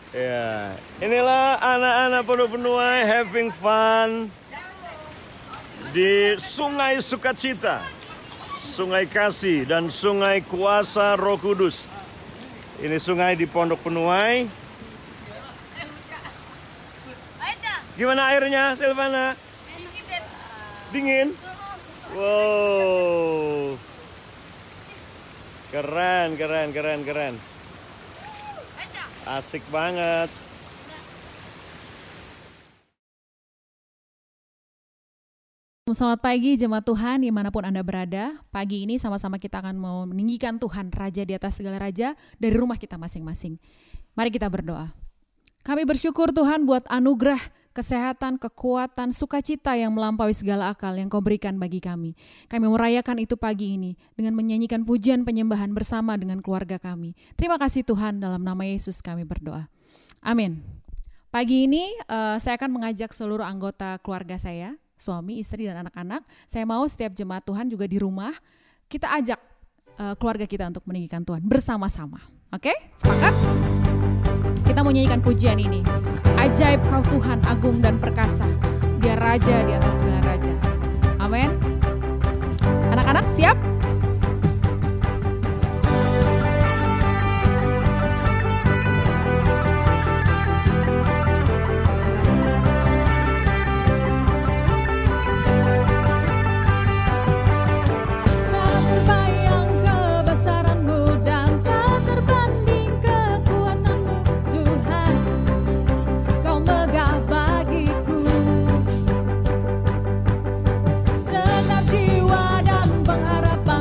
Ya, inilah anak-anak Pondok Penuai having fun di Sungai Sukacita, Sungai Kasih, dan Sungai Kuasa Roh Kudus. Ini sungai di Pondok Penuai. Gimana airnya, Silvana? Dingin? Wow. Keren. Asik banget. Selamat pagi jemaat Tuhan dimanapun Anda berada. Pagi ini sama-sama kita akan mau meninggikan Tuhan, Raja di atas segala raja, dari rumah kita masing-masing. Mari kita berdoa. Kami bersyukur Tuhan buat anugerah, kesehatan, kekuatan, sukacita yang melampaui segala akal yang Kau berikan bagi kami. Kami merayakan itu pagi ini dengan menyanyikan pujian penyembahan bersama dengan keluarga kami. Terima kasih Tuhan, dalam nama Yesus kami berdoa. Amin. Pagi ini saya akan mengajak seluruh anggota keluarga saya, suami, istri, dan anak-anak. Saya mau setiap jemaat Tuhan juga di rumah, kita ajak keluarga kita untuk meninggikan Tuhan bersama-sama. Oke? Sepakat? Kita mau nyanyikan pujian ini. Ajaib Kau Tuhan, agung dan perkasa. Dia Raja di atas segala raja. Amin. Anak-anak siap? Senam jiwa dan pengharapan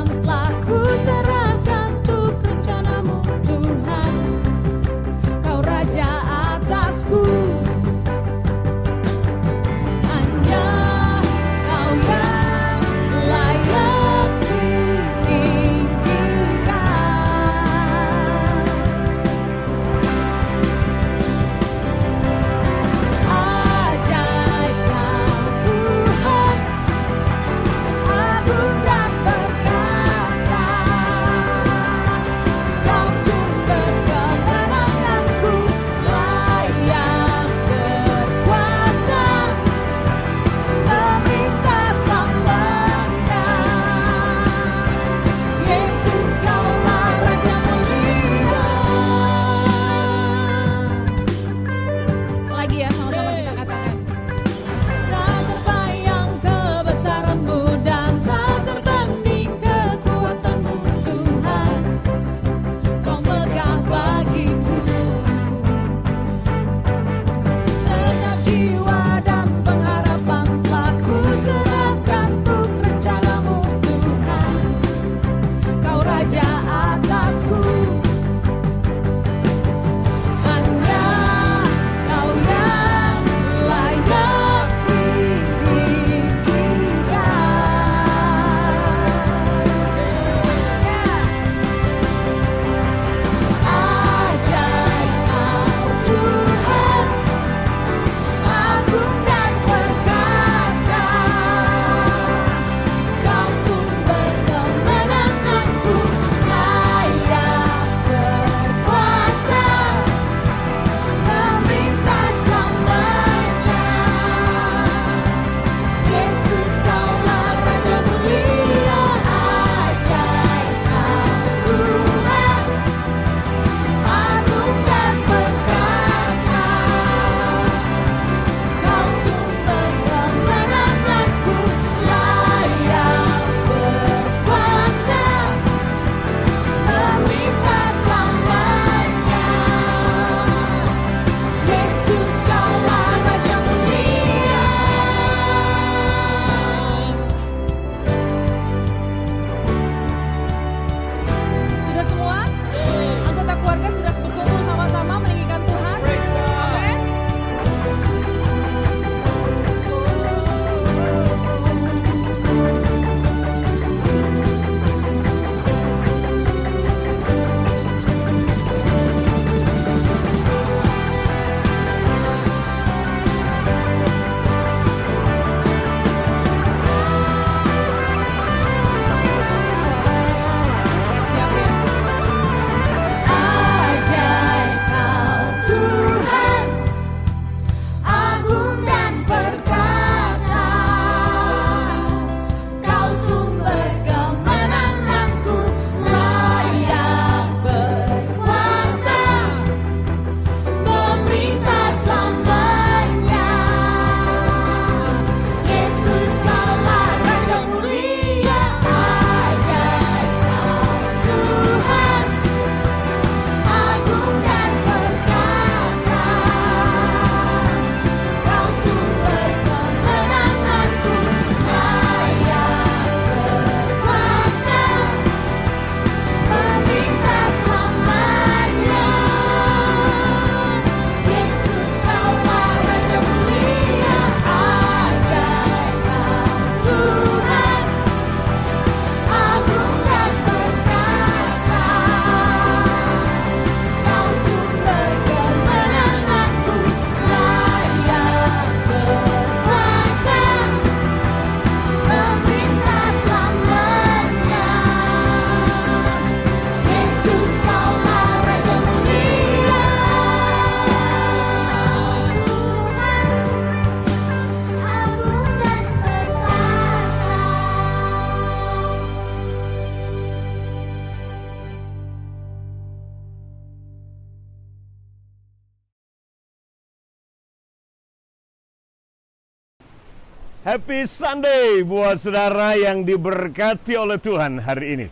Happy Sunday buat saudara yang diberkati oleh Tuhan hari ini.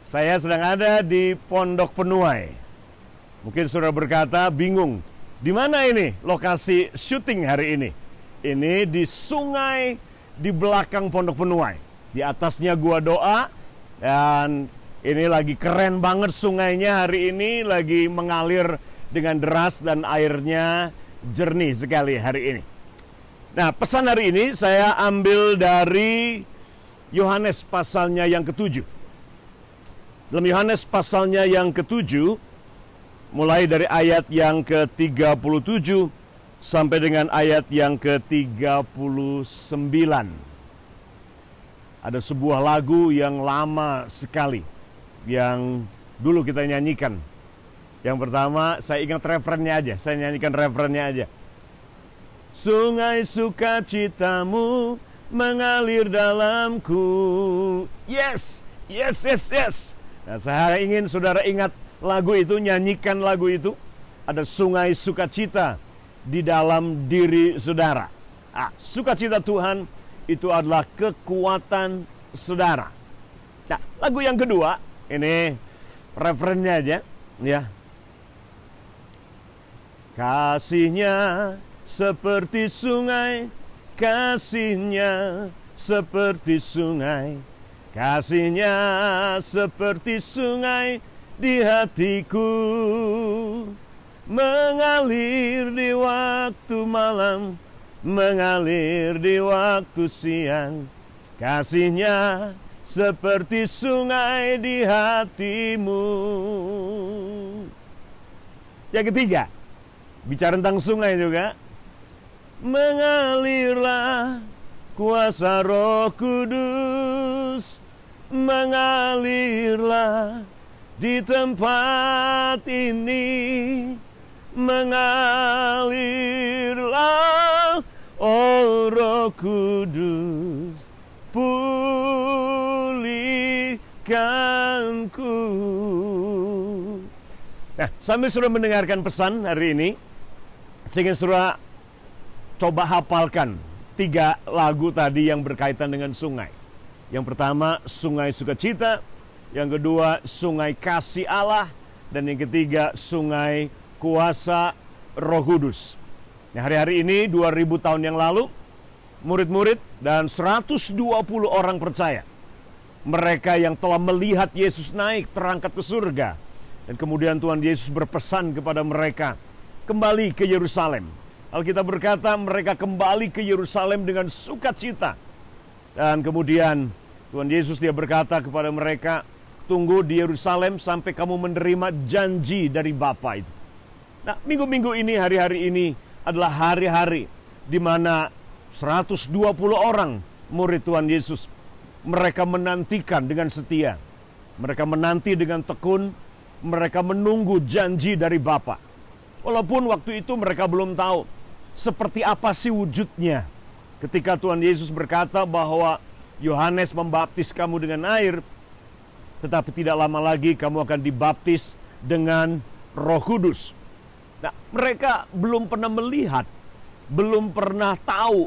Saya sedang ada di Pondok Penuai. Mungkin saudara berkata, bingung, di mana ini lokasi syuting hari ini? Ini di sungai di belakang Pondok Penuai. Di atasnya gua doa, dan ini lagi keren banget sungainya hari ini, lagi mengalir dengan deras dan airnya jernih sekali hari ini. Nah, pesan hari ini saya ambil dari Yohanes pasalnya yang ke-7. Dalam Yohanes pasalnya yang ke-7, mulai dari ayat yang ke-37 sampai dengan ayat yang ke-39. Ada sebuah lagu yang lama sekali, yang dulu kita nyanyikan. Yang pertama, saya ingat refrennya aja, saya nyanyikan refrennya aja. Sungai sukacitamu mengalir dalamku. Yes, yes, yes, yes. Nah, saya ingin saudara ingat lagu itu, nyanyikan lagu itu. Ada sungai sukacita di dalam diri saudara. Sukacita Tuhan itu adalah kekuatan saudara. Nah, lagu yang kedua, ini referennya aja, ya. Kasihnya seperti sungai, kasihnya seperti sungai, kasihnya seperti sungai di hatiku, mengalir di waktu malam, mengalir di waktu siang, kasihnya seperti sungai di hatimu. Yang ketiga, bicara tentang sungai juga. Mengalirlah kuasa Roh Kudus, mengalirlah di tempat ini, mengalirlah, oh Roh Kudus, pulihkanku. Nah, sambil sudah mendengarkan pesan hari ini, saya ingin saudara coba hafalkan 3 lagu tadi yang berkaitan dengan sungai. Yang pertama, sungai sukacita. Yang kedua, sungai kasih Allah. Dan yang ketiga, sungai kuasa Roh Kudus. Nah, hari-hari ini, 2000 tahun yang lalu, murid-murid dan 120 orang percaya. Mereka yang telah melihat Yesus naik terangkat ke surga. Dan kemudian Tuhan Yesus berpesan kepada mereka, kembali ke Yerusalem. Alkitab berkata mereka kembali ke Yerusalem dengan sukacita. Dan kemudian Tuhan Yesus dia berkata kepada mereka, tunggu di Yerusalem sampai kamu menerima janji dari Bapa itu. Nah, minggu-minggu ini, hari-hari ini adalah hari-hari di mana 120 orang murid Tuhan Yesus, mereka menantikan dengan setia. Mereka menanti dengan tekun, mereka menunggu janji dari Bapa. Walaupun waktu itu mereka belum tahu seperti apa sih wujudnya. Ketika Tuhan Yesus berkata bahwa Yohanes membaptis kamu dengan air, tetapi tidak lama lagi kamu akan dibaptis dengan Roh Kudus. Nah, mereka belum pernah melihat, belum pernah tahu,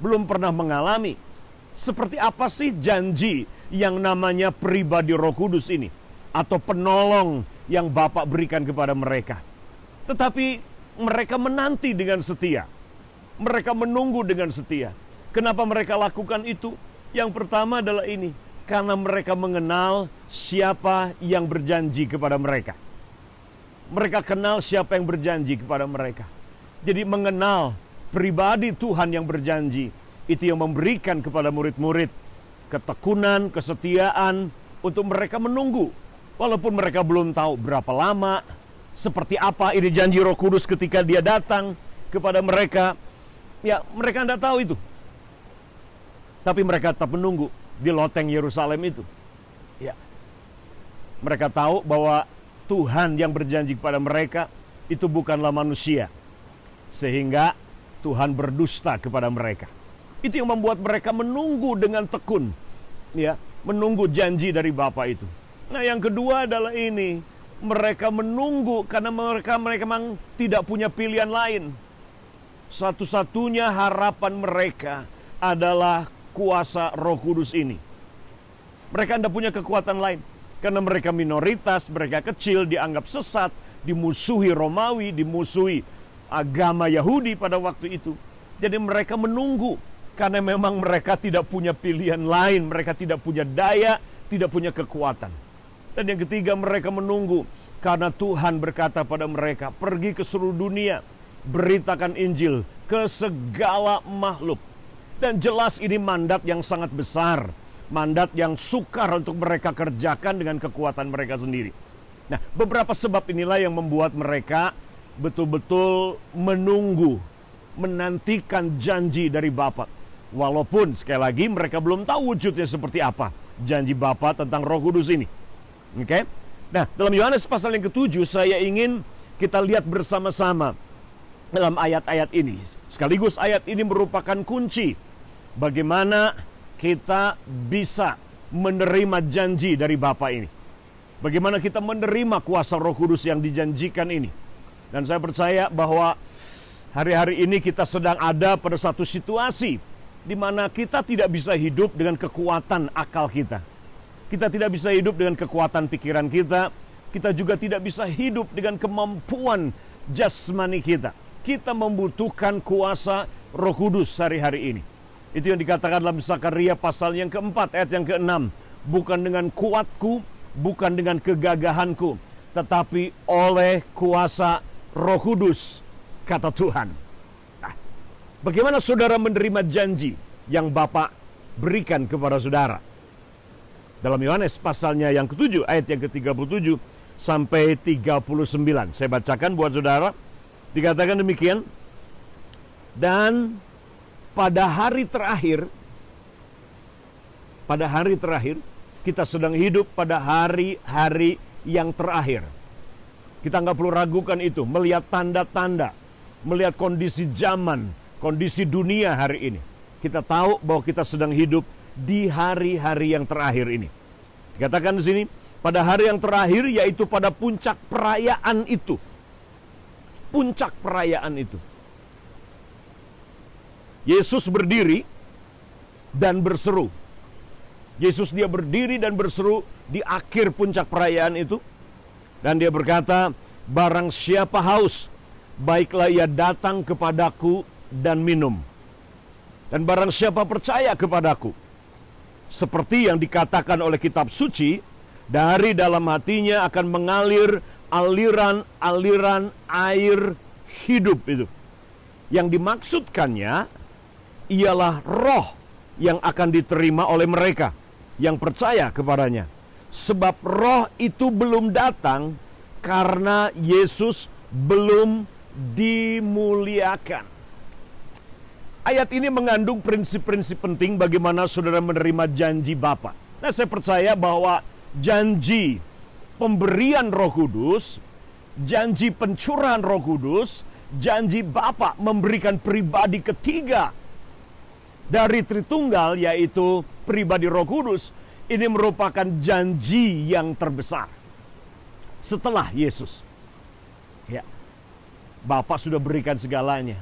belum pernah mengalami seperti apa sih janji yang namanya pribadi Roh Kudus ini, atau penolong yang Bapa berikan kepada mereka. Tetapi mereka menanti dengan setia. Mereka menunggu dengan setia. Kenapa mereka lakukan itu? Yang pertama adalah ini, karena mereka mengenal siapa yang berjanji kepada mereka. Mereka kenal siapa yang berjanji kepada mereka. Jadi mengenal pribadi Tuhan yang berjanji, itu yang memberikan kepada murid-murid ketekunan, kesetiaan untuk mereka menunggu. Walaupun mereka belum tahu berapa lama, seperti apa ini janji Roh Kudus ketika dia datang kepada mereka. Ya, mereka tidak tahu itu. Tapi mereka tetap menunggu di loteng Yerusalem itu. Ya. Mereka tahu bahwa Tuhan yang berjanji kepada mereka itu bukanlah manusia. Sehingga Tuhan berdusta kepada mereka. Itu yang membuat mereka menunggu dengan tekun. Ya, menunggu janji dari Bapa itu. Nah, yang kedua adalah ini. Mereka menunggu karena mereka memang tidak punya pilihan lain. Satu-satunya harapan mereka adalah kuasa Roh Kudus ini. Mereka tidak punya kekuatan lain. Karena mereka minoritas, mereka kecil, dianggap sesat, dimusuhi Romawi, dimusuhi agama Yahudi pada waktu itu. Jadi mereka menunggu. Karena memang mereka tidak punya pilihan lain. Mereka tidak punya daya, tidak punya kekuatan. Dan yang ketiga, mereka menunggu. Karena Tuhan berkata pada mereka, pergi ke seluruh dunia, beritakan Injil ke segala makhluk. Dan jelas ini mandat yang sangat besar. Mandat yang sukar untuk mereka kerjakan dengan kekuatan mereka sendiri. Nah, beberapa sebab inilah yang membuat mereka betul-betul menunggu, menantikan janji dari Bapa. Walaupun sekali lagi mereka belum tahu wujudnya seperti apa janji Bapa tentang Roh Kudus ini. Oke? Nah, dalam Yohanes pasal yang ke-7 saya ingin kita lihat bersama-sama dalam ayat-ayat ini. Sekaligus ayat ini merupakan kunci bagaimana kita bisa menerima janji dari Bapa ini. Bagaimana kita menerima kuasa Roh Kudus yang dijanjikan ini. Dan saya percaya bahwa hari-hari ini kita sedang ada pada satu situasi di mana kita tidak bisa hidup dengan kekuatan akal kita. Kita tidak bisa hidup dengan kekuatan pikiran kita. Kita juga tidak bisa hidup dengan kemampuan jasmani kita. Kita membutuhkan kuasa Roh Kudus hari-hari ini. Itu yang dikatakan dalam Zakaria pasal yang keempat, ayat yang ke-6. Bukan dengan kuatku, bukan dengan kegagahanku, tetapi oleh kuasa Roh Kudus, kata Tuhan. Nah, bagaimana saudara menerima janji yang Bapa berikan kepada saudara? Dalam Yohanes pasalnya yang ke-7, ayat yang ke-37 sampai 39. Saya bacakan buat saudara. Dikatakan demikian. Dan pada hari terakhir, kita sedang hidup pada hari-hari yang terakhir. Kita nggak perlu ragukan itu. Melihat tanda-tanda, melihat kondisi zaman, kondisi dunia hari ini. Kita tahu bahwa kita sedang hidup di hari-hari yang terakhir ini. Dikatakan di sini, pada hari yang terakhir, yaitu pada puncak perayaan itu. Puncak perayaan itu. Yesus berdiri dan berseru. Yesus dia berdiri dan berseru di akhir puncak perayaan itu. Dan dia berkata, barang siapa haus, baiklah ia datang kepadaku dan minum. Dan barang siapa percaya kepadaku, seperti yang dikatakan oleh kitab suci, dari dalam hatinya akan mengalir aliran-aliran air hidup itu. Yang dimaksudkannya ialah roh yang akan diterima oleh mereka yang percaya kepadanya. Sebab roh itu belum datang karena Yesus belum dimuliakan. Ayat ini mengandung prinsip-prinsip penting bagaimana saudara menerima janji Bapa. Nah, saya percaya bahwa janji pemberian Roh Kudus, janji pencurahan Roh Kudus, janji Bapa memberikan pribadi ketiga dari Tritunggal, yaitu pribadi Roh Kudus, ini merupakan janji yang terbesar setelah Yesus. Ya, Bapa sudah berikan segalanya.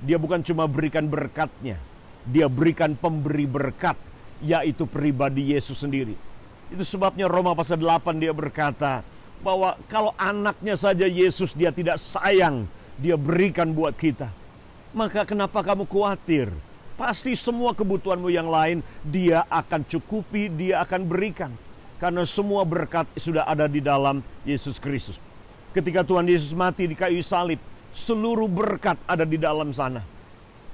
Dia bukan cuma berikan berkatnya, dia berikan pemberi berkat, yaitu pribadi Yesus sendiri. Itu sebabnya Roma pasal 8 dia berkata bahwa kalau anaknya saja Yesus dia tidak sayang, dia berikan buat kita. Maka kenapa kamu khawatir? Pasti semua kebutuhanmu yang lain dia akan cukupi, dia akan berikan. Karena semua berkat sudah ada di dalam Yesus Kristus. Ketika Tuhan Yesus mati di kayu salib, seluruh berkat ada di dalam sana.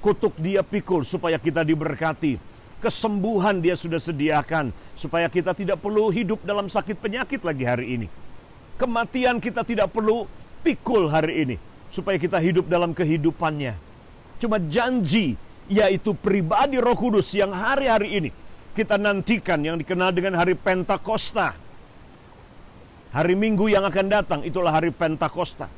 Kutuk dia pikul supaya kita diberkati. Kesembuhan dia sudah sediakan supaya kita tidak perlu hidup dalam sakit penyakit lagi hari ini. Kematian kita tidak perlu pikul hari ini supaya kita hidup dalam kehidupannya. Cuma janji, yaitu pribadi Roh Kudus yang hari-hari ini kita nantikan, yang dikenal dengan hari Pentakosta. Hari Minggu yang akan datang itulah hari Pentakosta.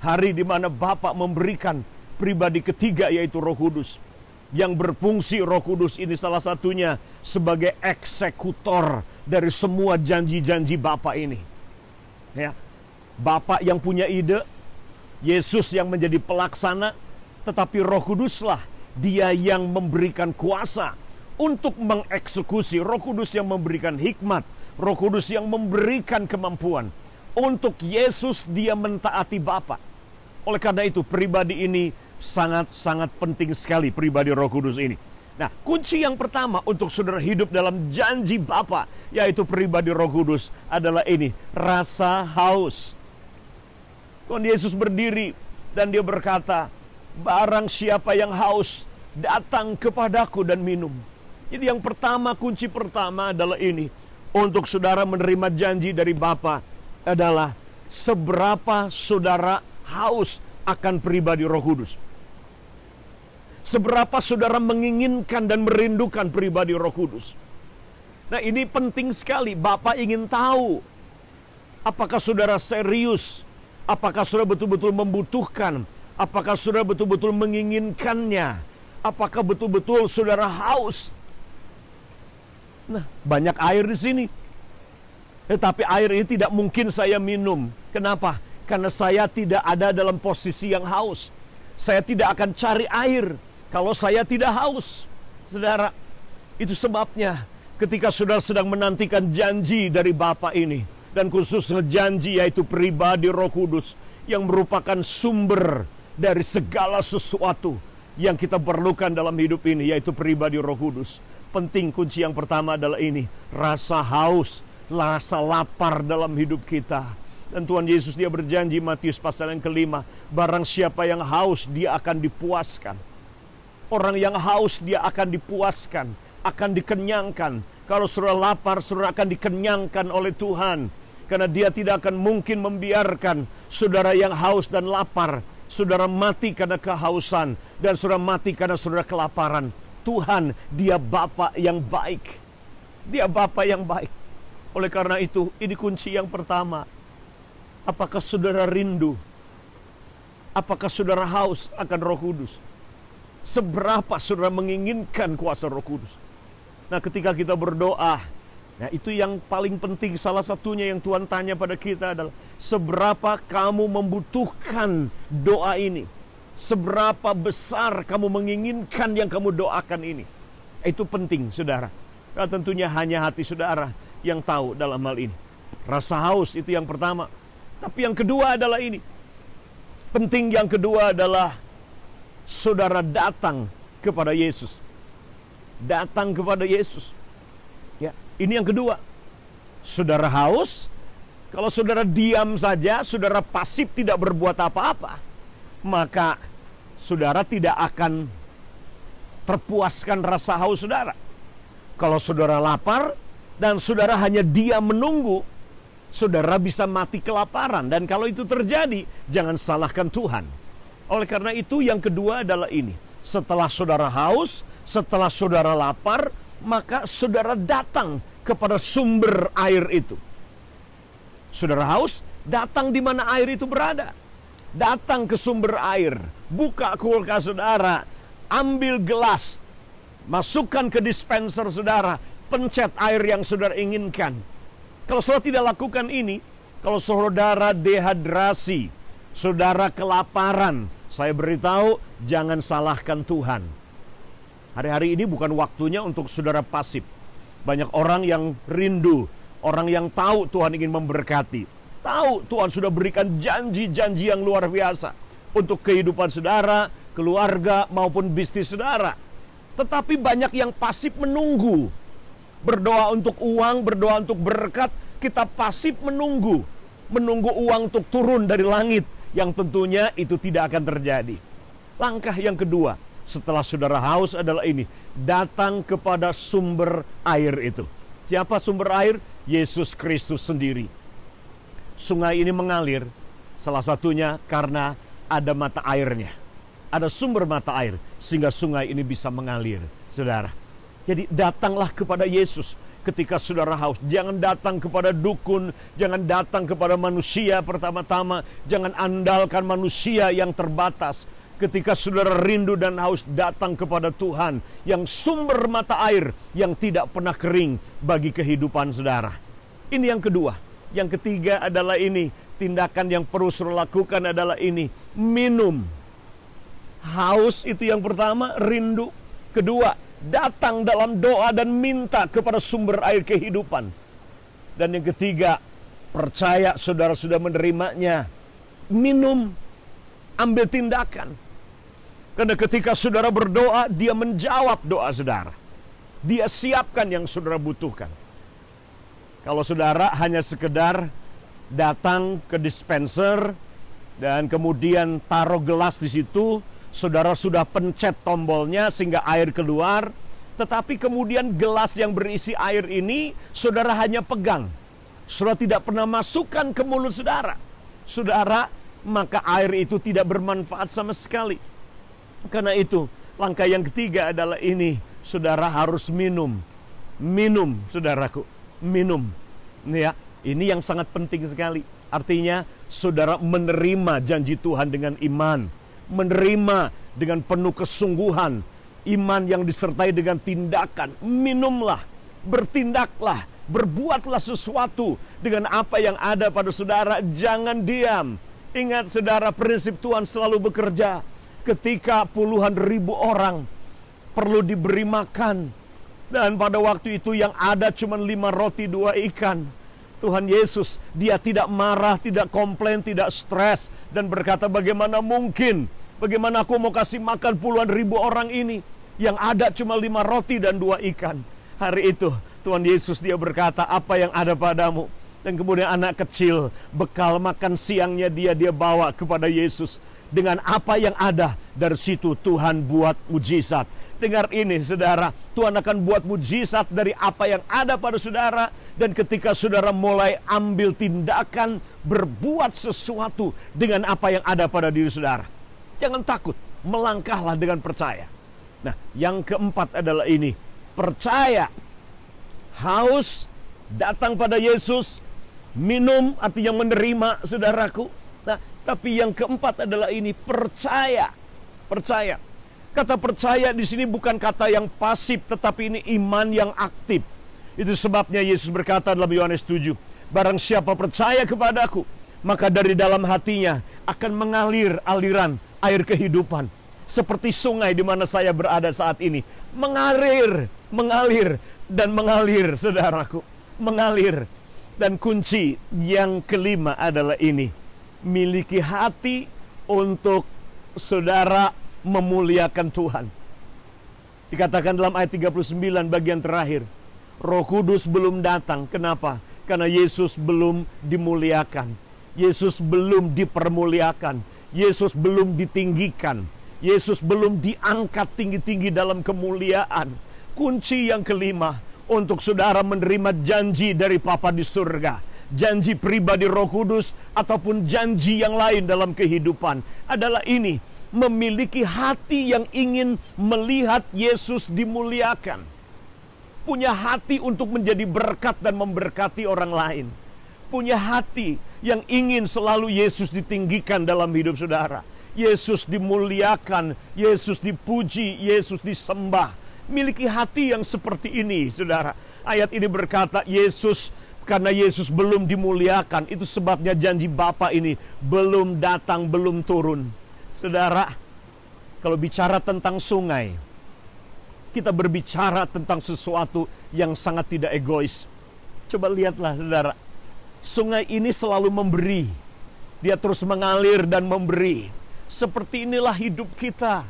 Hari di mana Bapa memberikan pribadi ketiga, yaitu Roh Kudus. Yang berfungsi Roh Kudus ini salah satunya sebagai eksekutor dari semua janji-janji Bapa ini. Ya, Bapa yang punya ide, Yesus yang menjadi pelaksana, tetapi Roh Kuduslah Dia yang memberikan kuasa untuk mengeksekusi. Roh Kudus yang memberikan hikmat, Roh Kudus yang memberikan kemampuan. Untuk Yesus Dia mentaati Bapa. Oleh karena itu pribadi ini sangat-sangat penting sekali, pribadi Roh Kudus ini. Nah, kunci yang pertama untuk saudara hidup dalam janji Bapa, yaitu pribadi Roh Kudus, adalah ini, rasa haus. Tuhan Yesus berdiri dan Dia berkata, barang siapa yang haus, datang kepadaku dan minum. Jadi yang pertama, kunci pertama adalah ini, untuk saudara menerima janji dari Bapa adalah seberapa saudara haus akan pribadi Roh Kudus. Seberapa saudara menginginkan dan merindukan pribadi Roh Kudus. Nah, ini penting sekali. Bapa ingin tahu apakah saudara serius, apakah saudara betul-betul membutuhkan, apakah saudara betul-betul menginginkannya, apakah betul-betul saudara haus. Nah, banyak air di sini. Tetapi air ini tidak mungkin saya minum. Kenapa? Karena saya tidak ada dalam posisi yang haus. Saya tidak akan cari air kalau saya tidak haus. Saudara, itu sebabnya ketika saudara sedang menantikan janji dari Bapa ini, dan khususnya janji yaitu pribadi Roh Kudus yang merupakan sumber dari segala sesuatu yang kita perlukan dalam hidup ini, yaitu pribadi Roh Kudus. Penting, kunci yang pertama adalah ini, rasa haus, rasa lapar dalam hidup kita. Dan Tuhan Yesus Dia berjanji, Matius pasal yang ke-5, barang siapa yang haus, dia akan dipuaskan. Orang yang haus dia akan dipuaskan, akan dikenyangkan. Kalau saudara lapar, saudara akan dikenyangkan oleh Tuhan. Karena Dia tidak akan mungkin membiarkan saudara yang haus dan lapar, saudara mati karena kehausan, dan saudara mati karena saudara kelaparan. Tuhan, Dia Bapa yang baik. Dia Bapa yang baik. Oleh karena itu, ini kunci yang pertama. Apakah saudara rindu? Apakah saudara haus akan Roh Kudus? Seberapa saudara menginginkan kuasa Roh Kudus? Nah, ketika kita berdoa, nah itu yang paling penting. Salah satunya yang Tuhan tanya pada kita adalah, seberapa kamu membutuhkan doa ini? Seberapa besar kamu menginginkan yang kamu doakan ini? Itu penting, saudara. Nah, tentunya hanya hati saudara yang tahu dalam hal ini. Rasa haus itu yang pertama. Tapi yang kedua adalah ini. Penting yang kedua adalah saudara datang kepada Yesus. Datang kepada Yesus. Ya, ini yang kedua. Saudara haus, kalau saudara diam saja, saudara pasif tidak berbuat apa-apa, maka saudara tidak akan terpuaskan rasa haus saudara. Kalau saudara lapar dan saudara hanya diam menunggu, saudara bisa mati kelaparan. Dan kalau itu terjadi, jangan salahkan Tuhan. Oleh karena itu yang kedua adalah ini. Setelah saudara haus, setelah saudara lapar, maka saudara datang kepada sumber air itu. Saudara haus, datang di mana air itu berada. Datang ke sumber air. Buka kulkas saudara, ambil gelas, masukkan ke dispenser saudara, pencet air yang saudara inginkan. Kalau saudara tidak lakukan ini, kalau saudara dehidrasi, saudara kelaparan, saya beritahu, jangan salahkan Tuhan. Hari-hari ini bukan waktunya untuk saudara pasif. Banyak orang yang rindu, orang yang tahu Tuhan ingin memberkati. Tahu Tuhan sudah berikan janji-janji yang luar biasa untuk kehidupan saudara, keluarga, maupun bisnis saudara. Tetapi banyak yang pasif menunggu. Berdoa untuk uang, berdoa untuk berkat, kita pasif menunggu. Menunggu uang untuk turun dari langit, yang tentunya itu tidak akan terjadi. Langkah yang kedua, setelah saudara haus adalah ini. Datang kepada sumber air itu. Siapa sumber air? Yesus Kristus sendiri. Sungai ini mengalir, salah satunya karena ada mata airnya. Ada sumber mata air, sehingga sungai ini bisa mengalir, saudara. Jadi datanglah kepada Yesus ketika saudara haus. Jangan datang kepada dukun, jangan datang kepada manusia pertama-tama. Jangan andalkan manusia yang terbatas. Ketika saudara rindu dan haus, datang kepada Tuhan yang sumber mata air yang tidak pernah kering bagi kehidupan saudara. Ini yang kedua. Yang ketiga adalah ini. Tindakan yang perlu saudara lakukan adalah ini. Minum. Haus itu yang pertama, rindu. Kedua, datang dalam doa dan minta kepada sumber air kehidupan. Dan yang ketiga, percaya saudara sudah menerimanya. Minum, ambil tindakan. Karena ketika saudara berdoa, dia menjawab doa saudara. Dia siapkan yang saudara butuhkan. Kalau saudara hanya sekedar datang ke dispenser dan kemudian taruh gelas di situ, saudara sudah pencet tombolnya sehingga air keluar, tetapi kemudian gelas yang berisi air ini saudara hanya pegang. Saudara tidak pernah masukkan ke mulut saudara. Saudara, maka air itu tidak bermanfaat sama sekali. Karena itu, langkah yang ketiga adalah ini, saudara harus minum. Minum, saudaraku, minum. Ya, ini yang sangat penting sekali. Artinya, saudara menerima janji Tuhan dengan iman. Menerima dengan penuh kesungguhan. Iman yang disertai dengan tindakan. Minumlah, bertindaklah, berbuatlah sesuatu dengan apa yang ada pada saudara. Jangan diam. Ingat saudara, prinsip Tuhan selalu bekerja. Ketika puluhan ribu orang perlu diberi makan, dan pada waktu itu yang ada cuma 5 roti 2 ikan. Tuhan Yesus, dia tidak marah, tidak komplain, tidak stres, dan berkata, bagaimana mungkin? Bagaimana aku mau kasih makan puluhan ribu orang ini? Yang ada cuma 5 roti dan 2 ikan. Hari itu Tuhan Yesus dia berkata, apa yang ada padamu? Dan kemudian anak kecil, bekal makan siangnya dia bawa kepada Yesus. Dengan apa yang ada, dari situ Tuhan buat mujizat. Dengar ini saudara, Tuhan akan buat mujizat dari apa yang ada pada saudara. Dan ketika saudara mulai ambil tindakan, berbuat sesuatu dengan apa yang ada pada diri saudara. Jangan takut, melangkahlah dengan percaya. Nah, yang keempat adalah ini, percaya. Haus, datang pada Yesus, minum artinya menerima, saudaraku. Nah, tapi yang keempat adalah ini, percaya. Percaya. Kata percaya di sini bukan kata yang pasif, tetapi ini iman yang aktif. Itu sebabnya Yesus berkata dalam Yohanes 7, barang siapa percaya kepadaku, maka dari dalam hatinya akan mengalir aliran air kehidupan. Seperti sungai di mana saya berada saat ini. Mengalir, dan mengalir, saudaraku. Mengalir. Dan kunci yang kelima adalah ini. Miliki hati untuk saudara memuliakan Tuhan. Dikatakan dalam ayat 39 bagian terakhir, Roh Kudus belum datang. Kenapa? Karena Yesus belum dimuliakan. Yesus belum dipermuliakan. Yesus belum ditinggikan. Yesus belum diangkat tinggi-tinggi dalam kemuliaan. Kunci yang kelima untuk saudara menerima janji dari Bapa di surga, janji pribadi Roh Kudus ataupun janji yang lain dalam kehidupan adalah ini, memiliki hati yang ingin melihat Yesus dimuliakan. Punya hati untuk menjadi berkat dan memberkati orang lain. Punya hati yang ingin selalu Yesus ditinggikan dalam hidup saudara. Yesus dimuliakan, Yesus dipuji, Yesus disembah. Miliki hati yang seperti ini, saudara. Ayat ini berkata, Yesus, karena Yesus belum dimuliakan, itu sebabnya janji Bapa ini belum datang, belum turun. Saudara, kalau bicara tentang sungai, kita berbicara tentang sesuatu yang sangat tidak egois. Coba lihatlah, saudara. Sungai ini selalu memberi. Dia terus mengalir dan memberi. Seperti inilah hidup kita.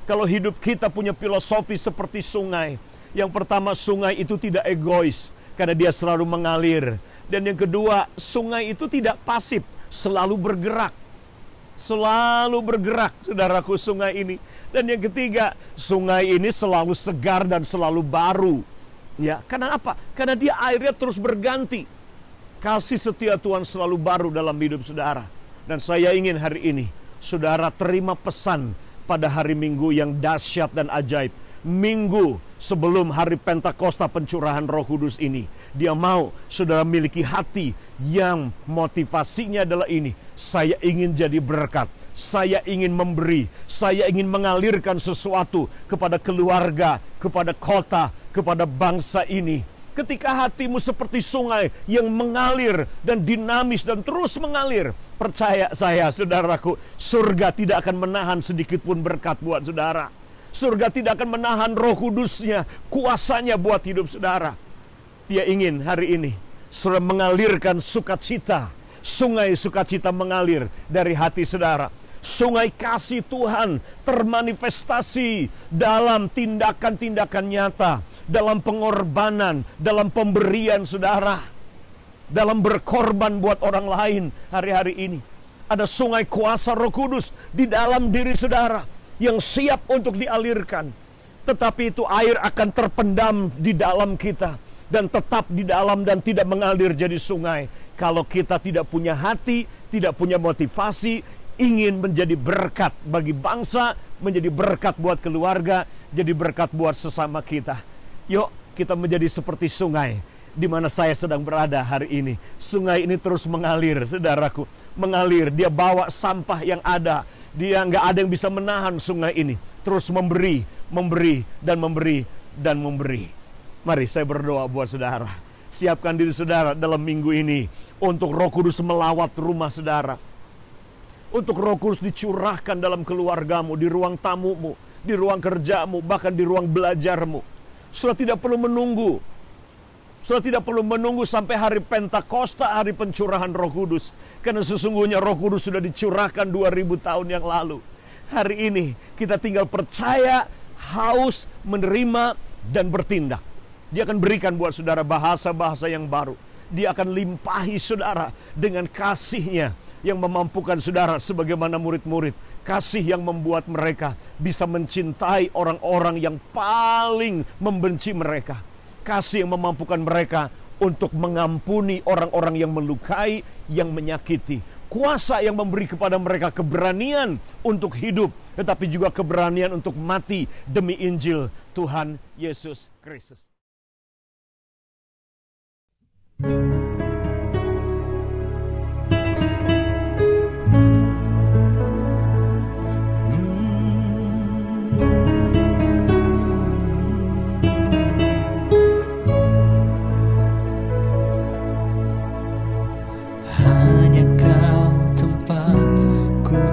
Kalau hidup kita punya filosofi seperti sungai. Yang pertama, sungai itu tidak egois, karena dia selalu mengalir. Dan yang kedua, sungai itu tidak pasif, selalu bergerak. Selalu bergerak, saudaraku, sungai ini. Dan yang ketiga, sungai ini selalu segar dan selalu baru. Ya, karena apa? Karena dia airnya terus berganti. Kasih setia Tuhan selalu baru dalam hidup saudara. Dan saya ingin hari ini saudara terima pesan pada hari Minggu yang dahsyat dan ajaib. Minggu sebelum hari Pentakosta pencurahan Roh Kudus ini. Dia mau saudara miliki hati yang motivasinya adalah ini. Saya ingin jadi berkat. Saya ingin memberi. Saya ingin mengalirkan sesuatu kepada keluarga, kepada kota, kepada bangsa ini. Ketika hatimu seperti sungai yang mengalir dan dinamis dan terus mengalir, percaya saya, saudaraku, surga tidak akan menahan sedikit pun berkat buat saudara. Surga tidak akan menahan Roh Kudusnya, kuasanya buat hidup saudara. Dia ingin hari ini sudah mengalirkan sukacita. Sungai sukacita mengalir dari hati saudara. Sungai kasih Tuhan termanifestasi dalam tindakan-tindakan nyata, dalam pengorbanan, dalam pemberian saudara, dalam berkorban buat orang lain hari-hari ini. Ada sungai kuasa Roh Kudus di dalam diri saudara yang siap untuk dialirkan. Tetapi itu air akan terpendam di dalam kita dan tetap di dalam dan tidak mengalir jadi sungai. Kalau kita tidak punya hati, tidak punya motivasi, ingin menjadi berkat bagi bangsa, menjadi berkat buat keluarga, jadi berkat buat sesama kita. Yuk kita menjadi seperti sungai di mana saya sedang berada hari ini. Sungai ini terus mengalir, saudaraku, mengalir. Dia bawa sampah yang ada. Dia nggak ada yang bisa menahan sungai ini. Terus memberi, memberi, dan memberi, dan memberi. Mari saya berdoa buat saudara. Siapkan diri saudara dalam minggu ini untuk Roh Kudus melawat rumah saudara. Untuk Roh Kudus dicurahkan dalam keluargamu, di ruang tamumu, di ruang kerjamu, bahkan di ruang belajarmu. Sudah tidak perlu menunggu. Sudah tidak perlu menunggu sampai hari Pentakosta, hari pencurahan Roh Kudus. Karena sesungguhnya Roh Kudus sudah dicurahkan 2000 tahun yang lalu. Hari ini kita tinggal percaya, haus, menerima, dan bertindak. Dia akan berikan buat saudara bahasa-bahasa yang baru. Dia akan limpahi saudara dengan kasih-Nya yang memampukan saudara sebagaimana murid-murid. Kasih yang membuat mereka bisa mencintai orang-orang yang paling membenci mereka. Kasih yang memampukan mereka untuk mengampuni orang-orang yang melukai, yang menyakiti. Kuasa yang memberi kepada mereka keberanian untuk hidup, tetapi juga keberanian untuk mati demi Injil Tuhan Yesus Kristus.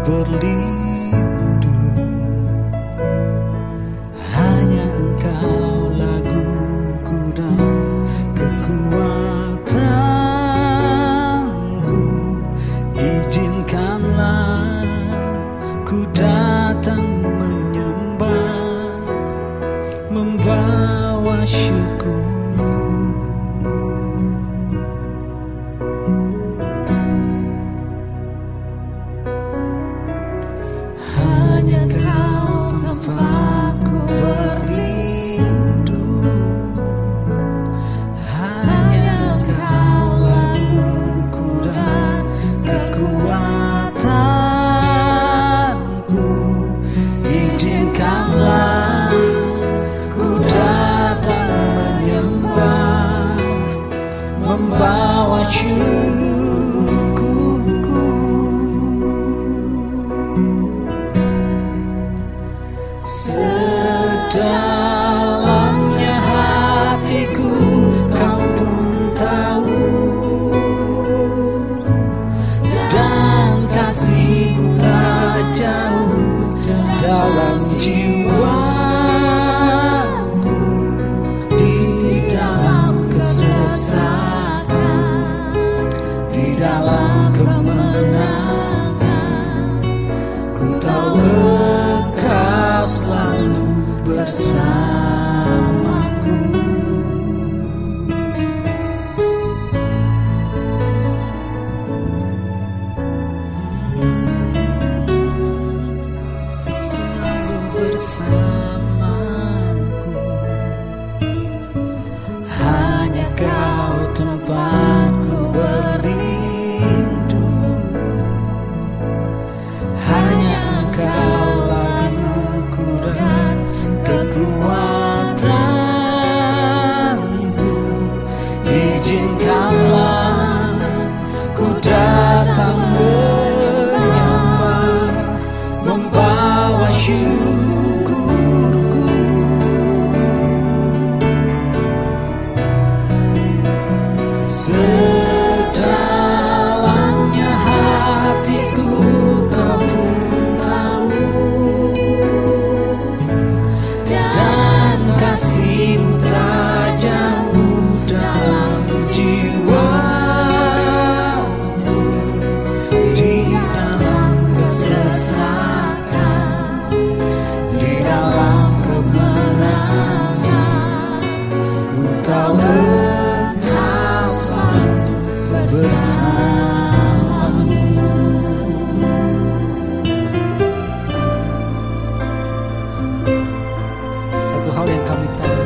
Berlindung, hanya Engkau laguku dan kekuatanku. Izinkanlah ku datang menyembah, membawa syukurku. Tempatku berlindung, hanya Engkau laguku dan kekuatanku. Izinkanlah ku datang menyembah, membawa syukurku. Sedalamnya hatiku Kau pun tahu, dan kasih-Mu tak jauh dalam jiwaku. Di dalam kesesatan, di dalam kemenangan, ku tahu Engkau selalu bersamaku. rasakan di dalam kemenangan. Ku tahu Engkau selalu bersamaku. Satu hal yang kami tahu,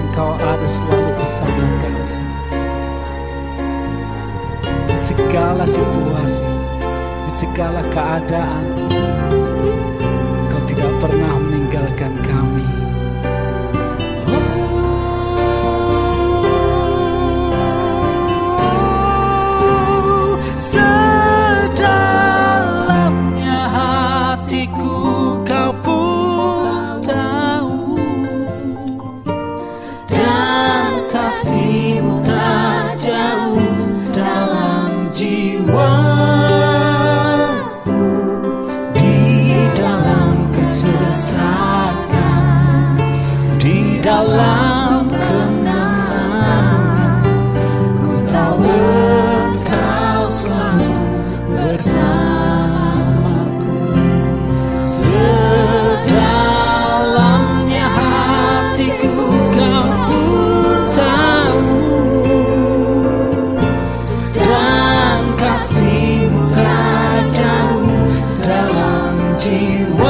Engkau ada selalu bersama kami di segala situasi, di segala keadaan. Engkau tidak pernah meninggalkan kami. Sedalamnya hatiku Kau pun tahu, dan kasih-Mu tak jauh dalam jiwaku. Di dalam kesesakan, di dalam kemenangan, ku tahu Engkau selalu bersamaku. Sedalamnya hatiku Kau pun tahu, dan kasih-Mu tak jauh dalam jiwaku.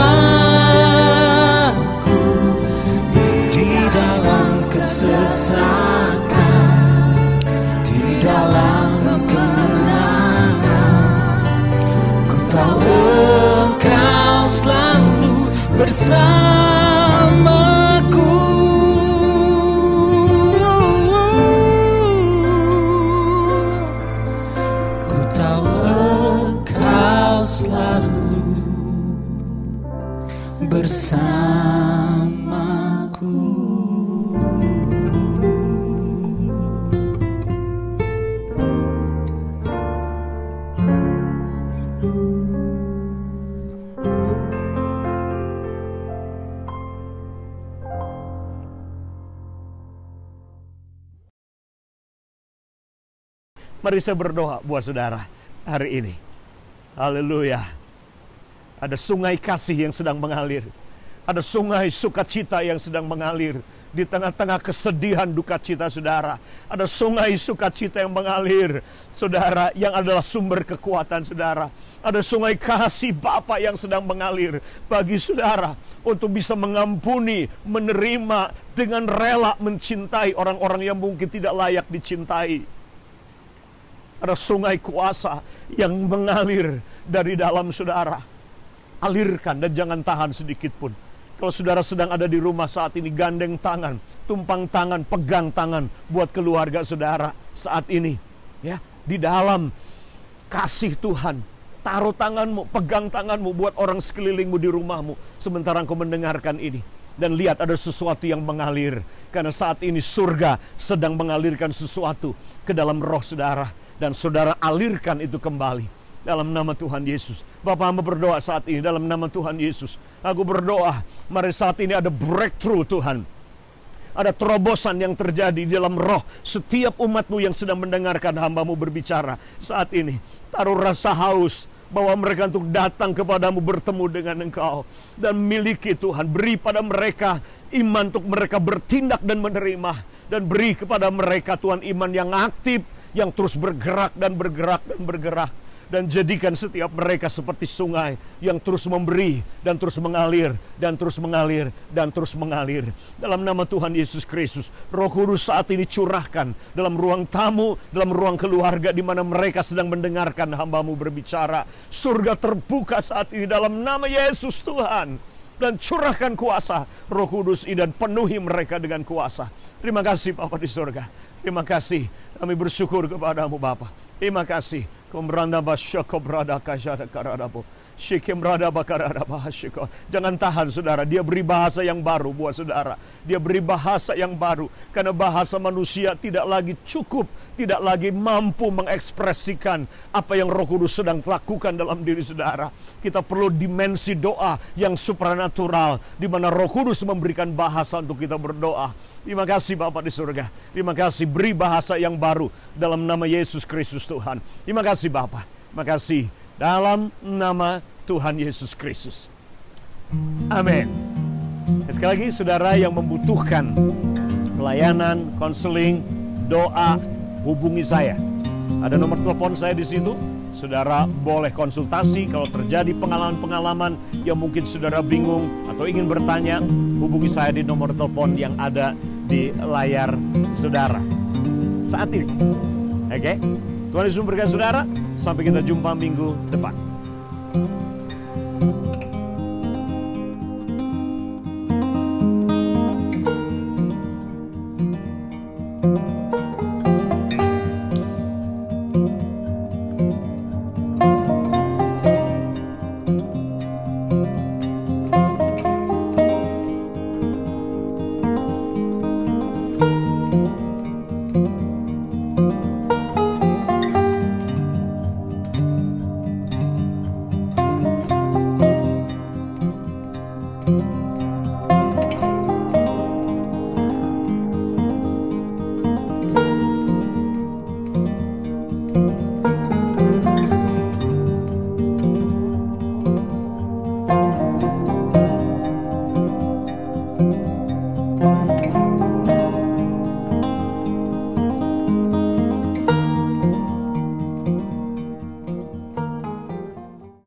Di dalam kesesakan, di dalam kemenangan, ku tahu Engkau selalu bersamaku. Ku tahu Engkau selalu bersamaku. Mari saya berdoa buat saudara hari ini. Haleluya. Ada sungai kasih yang sedang mengalir. Ada sungai sukacita yang sedang mengalir di tengah-tengah kesedihan duka cita saudara. Ada sungai sukacita yang mengalir, saudara, yang adalah sumber kekuatan saudara. Ada sungai kasih Bapa yang sedang mengalir bagi saudara untuk bisa mengampuni, menerima, dengan rela mencintai orang-orang yang mungkin tidak layak dicintai. Ada sungai kuasa yang mengalir dari dalam saudara. Alirkan dan jangan tahan sedikit pun. Kalau saudara sedang ada di rumah saat ini, gandeng tangan, tumpang tangan, pegang tangan buat keluarga saudara saat ini. Ya, di dalam kasih Tuhan, taruh tanganmu, pegang tanganmu buat orang sekelilingmu di rumahmu sementara engkau mendengarkan ini. Dan lihat ada sesuatu yang mengalir. Karena saat ini surga sedang mengalirkan sesuatu ke dalam roh saudara. Dan saudara alirkan itu kembali dalam nama Tuhan Yesus. Bapa, hamba berdoa saat ini dalam nama Tuhan Yesus. Aku berdoa, mari saat ini ada breakthrough Tuhan. Ada terobosan yang terjadi di dalam roh setiap umat-Mu yang sedang mendengarkan hamba-Mu berbicara saat ini. Taruh rasa haus bahwa mereka untuk datang kepadamu, bertemu dengan Engkau. Dan miliki Tuhan, beri pada mereka iman untuk mereka bertindak dan menerima. Dan beri kepada mereka Tuhan iman yang aktif, yang terus bergerak dan bergerak dan bergerak. Dan jadikan setiap mereka seperti sungai yang terus memberi dan terus mengalir dan terus mengalir dan terus mengalir. Dalam nama Tuhan Yesus Kristus, Roh Kudus saat ini curahkan dalam ruang tamu, dalam ruang keluarga di mana mereka sedang mendengarkan hamba-Mu berbicara. Surga terbuka saat ini dalam nama Yesus Tuhan. Dan curahkan kuasa Roh Kudus ini dan penuhi mereka dengan kuasa. Terima kasih Bapa di surga. Terima kasih. Kami bersyukur kepada-Mu Bapa. Terima kasih. Komranda basyako brada kasyada karadabo. Shikim brada bakarada bahasyiko. Jangan tahan saudara. Dia beri bahasa yang baru buat saudara. Dia beri bahasa yang baru. Karena bahasa manusia tidak lagi cukup. Tidak lagi mampu mengekspresikan apa yang Roh Kudus sedang lakukan dalam diri saudara. Kita perlu dimensi doa yang supranatural. Di mana Roh Kudus memberikan bahasa untuk kita berdoa. Terima kasih Bapa di surga. Terima kasih, beri bahasa yang baru dalam nama Yesus Kristus Tuhan. Terima kasih Bapa. Terima kasih dalam nama Tuhan Yesus Kristus. Amin. Sekali lagi, saudara yang membutuhkan pelayanan, konseling, doa, hubungi saya. Ada nomor telepon saya di situ. Saudara boleh konsultasi kalau terjadi pengalaman-pengalaman yang mungkin saudara bingung atau ingin bertanya, hubungi saya di nomor telepon yang ada di layar saudara saat ini. Oke? Tuhan Yesus memberkati saudara. Sampai kita jumpa minggu depan.